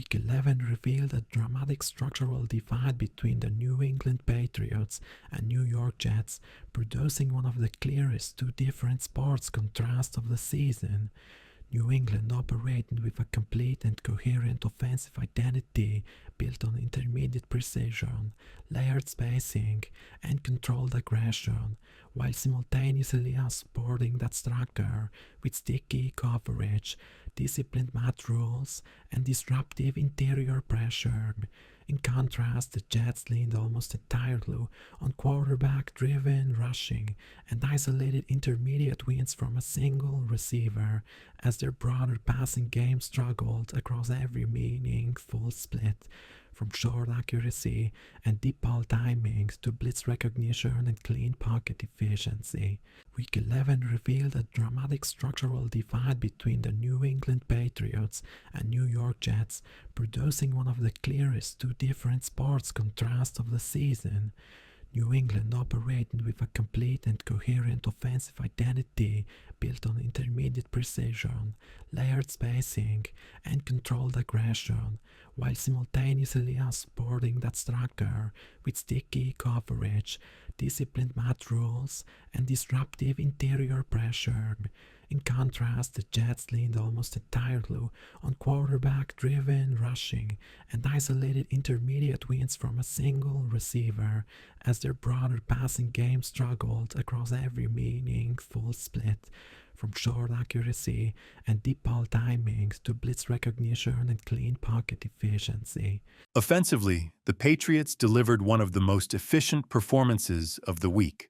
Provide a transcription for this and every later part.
Week 11 revealed a dramatic structural divide between the New England Patriots and New York Jets, producing one of the clearest two different sports contrasts of the season. New England operated with a complete and coherent offensive identity built on intermediate precision, layered spacing, and controlled aggression, while simultaneously sporting that structure with sticky coverage, disciplined mat rules, and disruptive interior pressure. In contrast, the Jets leaned almost entirely on quarterback-driven rushing and isolated intermediate wins from a single receiver, as their broader passing game struggled across every meaningful split, from short accuracy and deep ball timings to blitz recognition and clean pocket efficiency. Week 11 revealed a dramatic structural divide between the New England Patriots and New York Jets, producing one of the clearest two different sports contrasts of the season. New England operated with a complete and coherent offensive identity built on intermediate precision, layered spacing, and controlled aggression, while simultaneously sporting that structure with sticky coverage, disciplined mat rules, and disruptive interior pressure. In contrast, the Jets leaned almost entirely on quarterback-driven rushing and isolated intermediate wins from a single receiver, as their broader passing game struggled across every meaningful split, from short accuracy and deep ball timings to blitz recognition and clean pocket efficiency. Offensively, the Patriots delivered one of the most efficient performances of the week.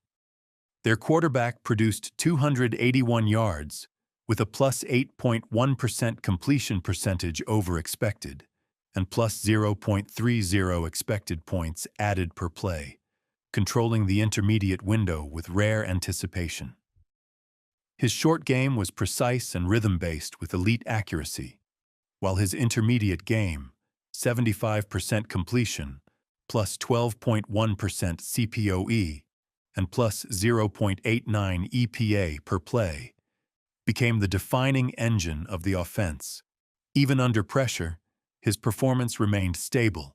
Their quarterback produced 281 yards, with a plus 8.1% completion percentage over expected, and plus 0.30 expected points added per play, controlling the intermediate window with rare anticipation. His short game was precise and rhythm-based with elite accuracy, while his intermediate game, 75% completion, plus 12.1% CPOE, and plus 0.89 EPA per play, became the defining engine of the offense. Even under pressure, his performance remained stable,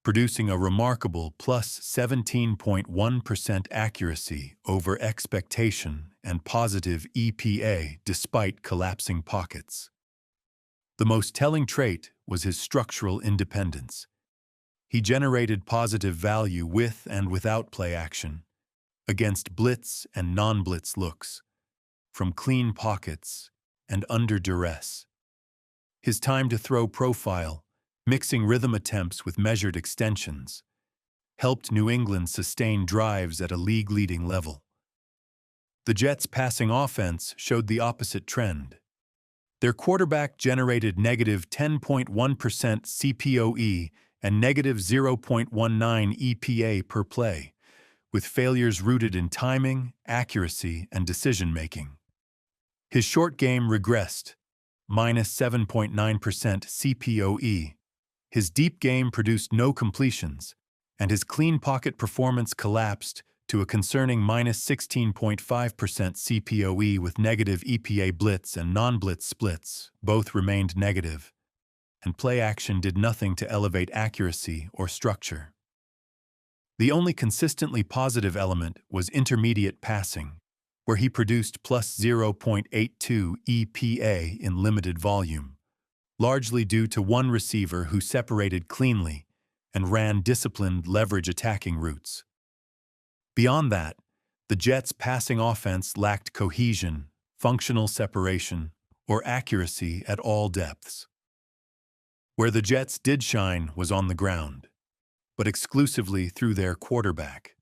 producing a remarkable plus 17.1% accuracy over expectation and positive EPA despite collapsing pockets. The most telling trait was his structural independence. He generated positive value with and without play action, against blitz and non-blitz looks, from clean pockets and under duress. His time to throw profile, mixing rhythm attempts with measured extensions, helped New England sustain drives at a league-leading level. The Jets' passing offense showed the opposite trend. Their quarterback generated negative 10.1% CPOE and negative 0.19 EPA per play, with failures rooted in timing, accuracy, and decision-making. His short game regressed, minus 7.9% CPOE. His deep game produced no completions, and his clean pocket performance collapsed to a concerning minus 16.5% CPOE with negative EPA blitz and non-blitz splits. Both remained negative, and play action did nothing to elevate accuracy or structure. The only consistently positive element was intermediate passing, where he produced plus 0.82 EPA in limited volume, largely due to one receiver who separated cleanly and ran disciplined leverage attacking routes. Beyond that, the Jets' passing offense lacked cohesion, functional separation, or accuracy at all depths. Where the Jets did shine was on the ground, but exclusively through their quarterback.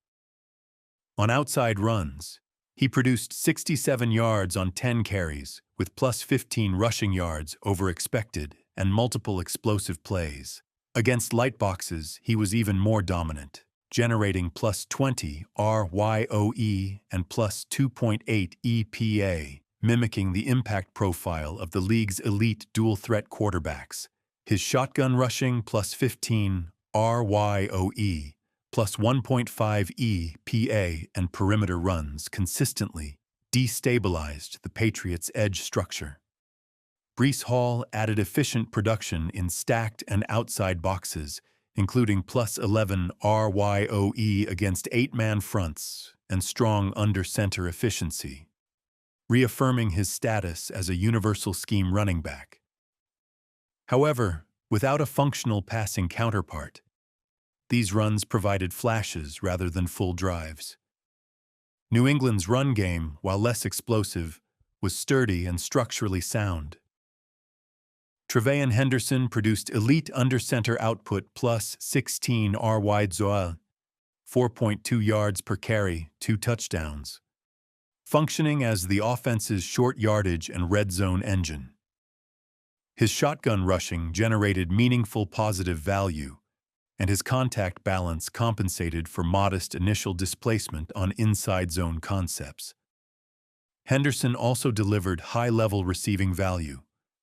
On outside runs, he produced 67 yards on 10 carries, with plus 15 rushing yards over expected and multiple explosive plays. Against light boxes, he was even more dominant, generating plus 20 RYOE and plus 2.8 EPA, mimicking the impact profile of the league's elite dual-threat quarterbacks. His shotgun rushing plus 15 RYOE, plus 1.5 EPA and perimeter runs consistently destabilized the Patriots' edge structure. Breece Hall added efficient production in stacked and outside boxes, including +11 RYOE against 8-man fronts and strong under-center efficiency, reaffirming his status as a universal scheme running back. However, without a functional passing counterpart, these runs provided flashes rather than full drives. New England's run game, while less explosive, was sturdy and structurally sound. Trevayon Henderson produced elite under-center output +16 RYOE, 4.2 yards per carry, 2 touchdowns, functioning as the offense's short yardage and red zone engine. His shotgun rushing generated meaningful positive value, and his contact balance compensated for modest initial displacement on inside zone concepts. Henderson also delivered high-level receiving value,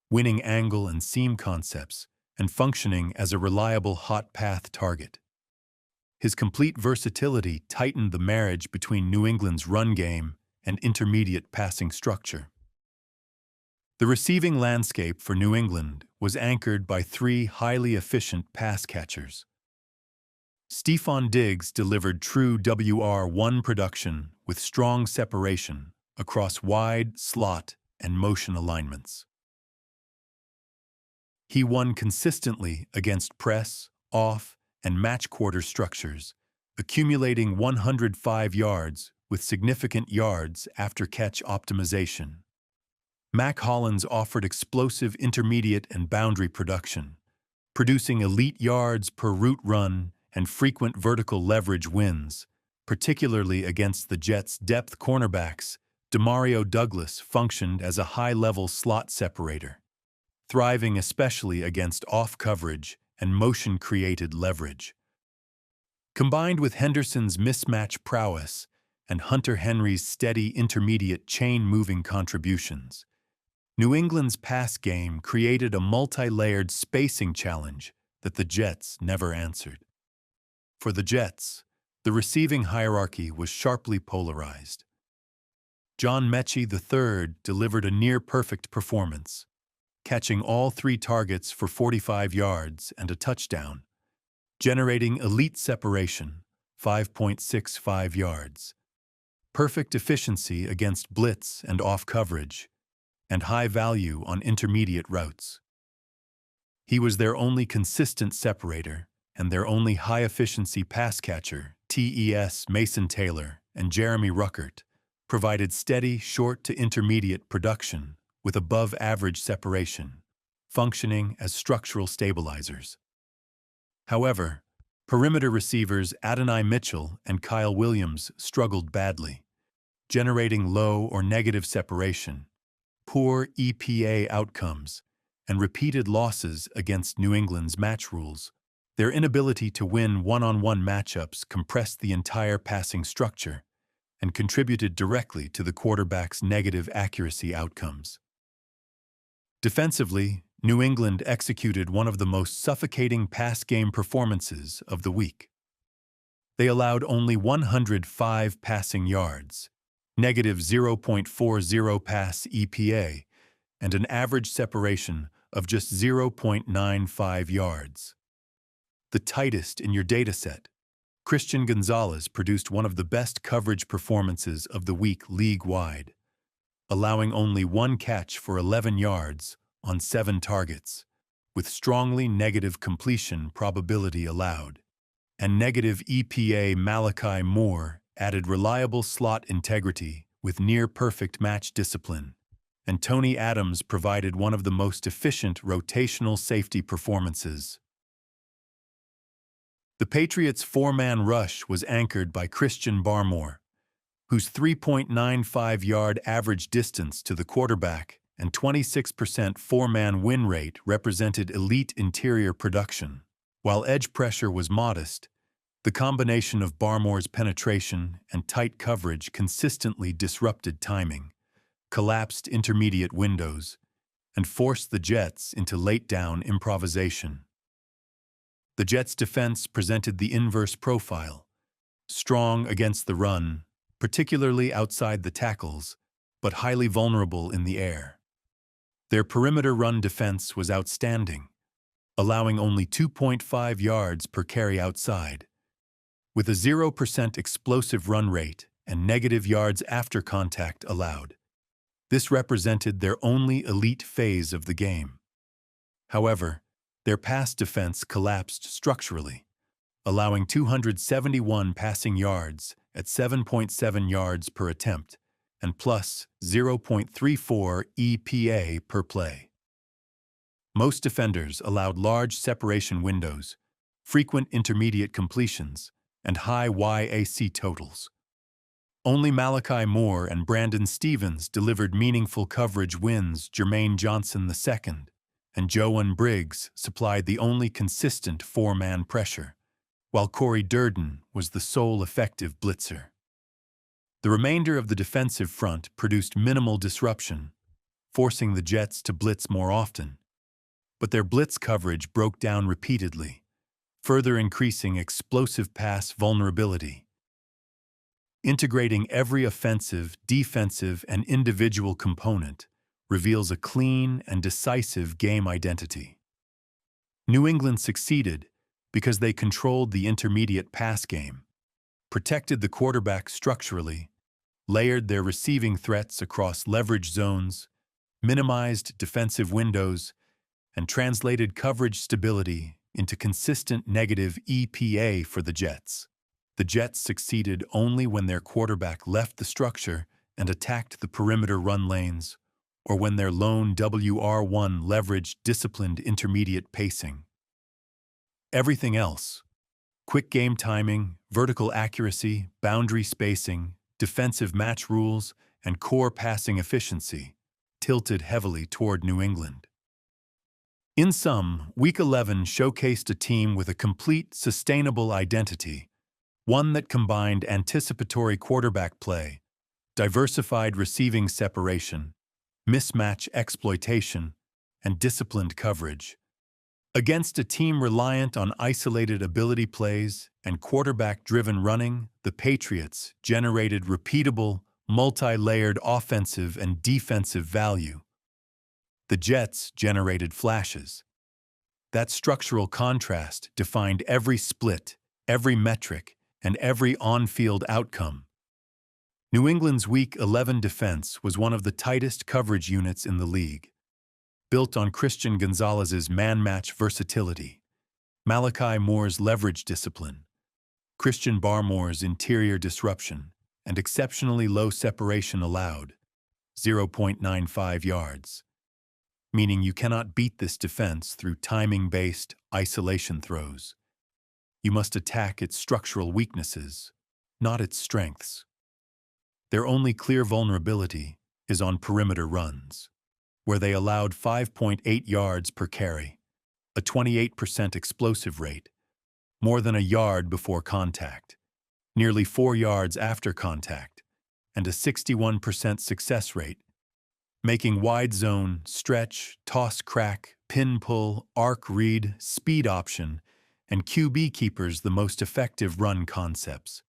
winning angle and seam concepts, and functioning as a reliable hot path target. His complete versatility tightened the marriage between New England's run game and intermediate passing structure. The receiving landscape for New England was anchored by 3 highly efficient pass catchers. Stephon Diggs delivered true WR1 production with strong separation across wide, slot, and motion alignments. He won consistently against press, off, and match quarter structures, accumulating 105 yards with significant yards after catch optimization. Mac Hollins offered explosive intermediate and boundary production, producing elite yards per route run and frequent vertical leverage wins, particularly against the Jets' depth cornerbacks. Demario Douglas functioned as a high-level slot separator, thriving especially against off-coverage and motion-created leverage. Combined with Henderson's mismatch prowess and Hunter Henry's steady intermediate chain-moving contributions, New England's pass game created a multi-layered spacing challenge that the Jets never answered. For the Jets, the receiving hierarchy was sharply polarized. John Mechie III delivered a near-perfect performance, catching all 3 targets for 45 yards and a touchdown, generating elite separation, 5.65 yards, perfect efficiency against blitz and off coverage, and high value on intermediate routes. He was their only consistent separator and their only high-efficiency pass catcher. TES Mason Taylor and Jeremy Ruckert provided steady short to intermediate production with above-average separation, functioning as structural stabilizers. However, perimeter receivers Adonai Mitchell and Kyle Williams struggled badly, generating low or negative separation, poor EPA outcomes, and repeated losses against New England's match rules. Their inability to win one-on-one matchups compressed the entire passing structure and contributed directly to the quarterback's negative accuracy outcomes. Defensively, New England executed one of the most suffocating pass game performances of the week. They allowed only 105 passing yards, -0.40 pass EPA, and an average separation of just 0.95 yards. The tightest in your dataset, Christian Gonzalez produced one of the best coverage performances of the week league-wide, allowing only 1 catch for 11 yards on 7 targets, with strongly negative completion probability allowed, and negative EPA. Malachi Moore added reliable slot integrity with near-perfect match discipline, and Tony Adams provided one of the most efficient rotational safety performances. The Patriots' 4-man rush was anchored by Christian Barmore, whose 3.95-yard average distance to the quarterback and 26% 4-man win rate represented elite interior production. While edge pressure was modest, the combination of Barmore's penetration and tight coverage consistently disrupted timing, collapsed intermediate windows, and forced the Jets into late-down improvisation. The Jets' defense presented the inverse profile, strong against the run, particularly outside the tackles, but highly vulnerable in the air. Their perimeter run defense was outstanding, allowing only 2.5 yards per carry outside. With a 0% explosive run rate and negative yards after contact allowed. This represented their only elite phase of the game. However, their pass defense collapsed structurally, allowing 271 passing yards at 7.7 yards per attempt and plus 0.34 EPA per play. Most defenders allowed large separation windows, frequent intermediate completions, and high YAC totals. Only Malachi Moore and Brandon Stevens delivered meaningful coverage wins. Jermaine Johnson II and Joan Briggs supplied the only consistent four-man pressure, while Corey Durden was the sole effective blitzer. The remainder of the defensive front produced minimal disruption, forcing the Jets to blitz more often. But their blitz coverage broke down repeatedly, further increasing explosive pass vulnerability. Integrating every offensive, defensive, and individual component reveals a clean and decisive game identity. New England succeeded because they controlled the intermediate pass game, protected the quarterback structurally, layered their receiving threats across leverage zones, minimized defensive windows, and translated coverage stability into consistent negative EPA for the Jets. The Jets succeeded only when their quarterback left the structure and attacked the perimeter run lanes, or when their lone WR1 leveraged disciplined intermediate pacing. Everything else, quick game timing, vertical accuracy, boundary spacing, defensive match rules, and core passing efficiency, tilted heavily toward New England. In sum, Week 11 showcased a team with a complete, sustainable identity, one that combined anticipatory quarterback play, diversified receiving separation, mismatch exploitation, and disciplined coverage. Against a team reliant on isolated ability plays and quarterback-driven running, the Patriots generated repeatable, multi-layered offensive and defensive value. The Jets generated flashes. That structural contrast defined every split, every metric, and every on-field outcome. New England's Week 11 defense was one of the tightest coverage units in the league, built on Christian Gonzalez's man-match versatility, Malachi Moore's leverage discipline, Christian Barmore's interior disruption, and exceptionally low separation allowed, 0.95 yards, meaning you cannot beat this defense through timing-based isolation throws. You must attack its structural weaknesses, not its strengths. Their only clear vulnerability is on perimeter runs, where they allowed 5.8 yards per carry, a 28% explosive rate, more than a yard before contact, nearly 4 yards after contact, and a 61% success rate, making wide zone, stretch, toss crack, pin pull, arc read, speed option, and QB keepers the most effective run concepts.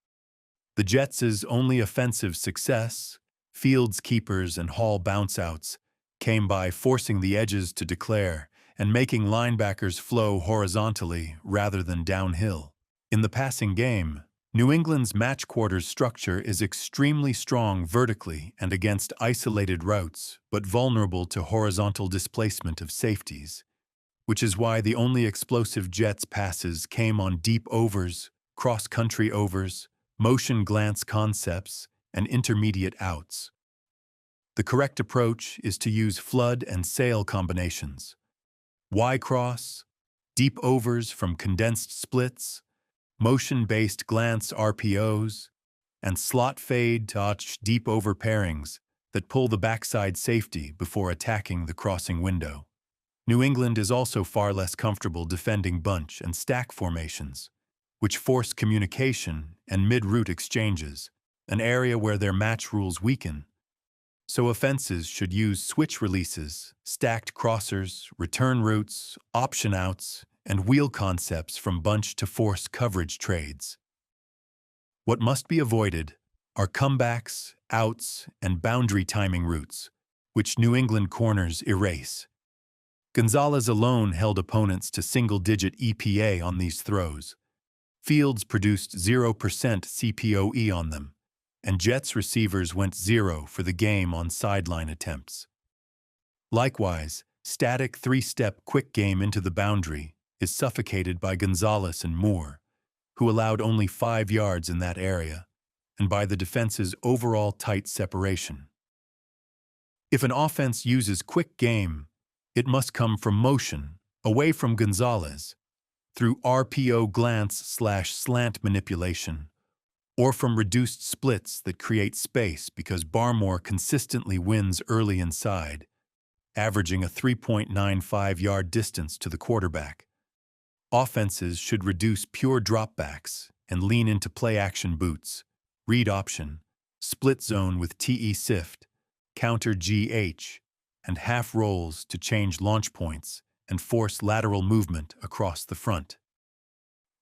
The Jets' only offensive success, Fields keepers and Hall bounce-outs, came by forcing the edges to declare and making linebackers flow horizontally rather than downhill. In the passing game, New England's match quarters structure is extremely strong vertically and against isolated routes, but vulnerable to horizontal displacement of safeties, which is why the only explosive Jets passes came on deep overs, cross-country overs, motion glance concepts, and intermediate outs. The correct approach is to use flood and sail combinations, Y-cross, deep overs from condensed splits, motion-based glance RPOs, and slot fade to deep over pairings that pull the backside safety before attacking the crossing window. New England is also far less comfortable defending bunch and stack formations, which force communication and mid-route exchanges, an area where their match rules weaken. So offenses should use switch releases, stacked crossers, return routes, option outs, and wheel concepts from bunch to force coverage trades. What must be avoided are comebacks, outs, and boundary timing routes, which New England corners erase. Gonzalez alone held opponents to single-digit EPA on these throws. Fields produced 0% CPOE on them, and Jets receivers went 0 for the game on sideline attempts. Likewise, static three-step quick game into the boundary is suffocated by Gonzalez and Moore, who allowed only 5 yards in that area, and by the defense's overall tight separation. If an offense uses quick game, it must come from motion, away from Gonzalez, through RPO glance/slant manipulation, or from reduced splits that create space because Barmore consistently wins early inside, averaging a 3.95-yard distance to the quarterback. Offenses should reduce pure dropbacks and lean into play-action boots, read option, split zone with TE sift, counter GH, and half rolls to change launch points and force lateral movement across the front.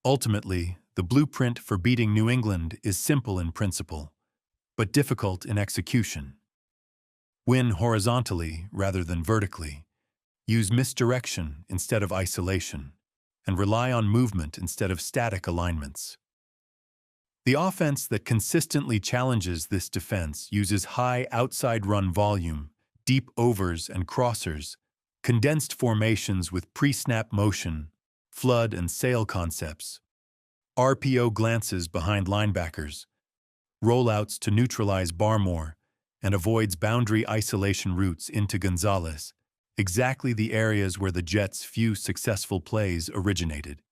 Ultimately, the blueprint for beating New England is simple in principle, but difficult in execution. Win horizontally rather than vertically, use misdirection instead of isolation, and rely on movement instead of static alignments. The offense that consistently challenges this defense uses high outside run volume, deep overs and crossers, condensed formations with pre-snap motion, flood and sail concepts, RPO glances behind linebackers, rollouts to neutralize Barmore, and avoids boundary isolation routes into Gonzalez, exactly the areas where the Jets' few successful plays originated.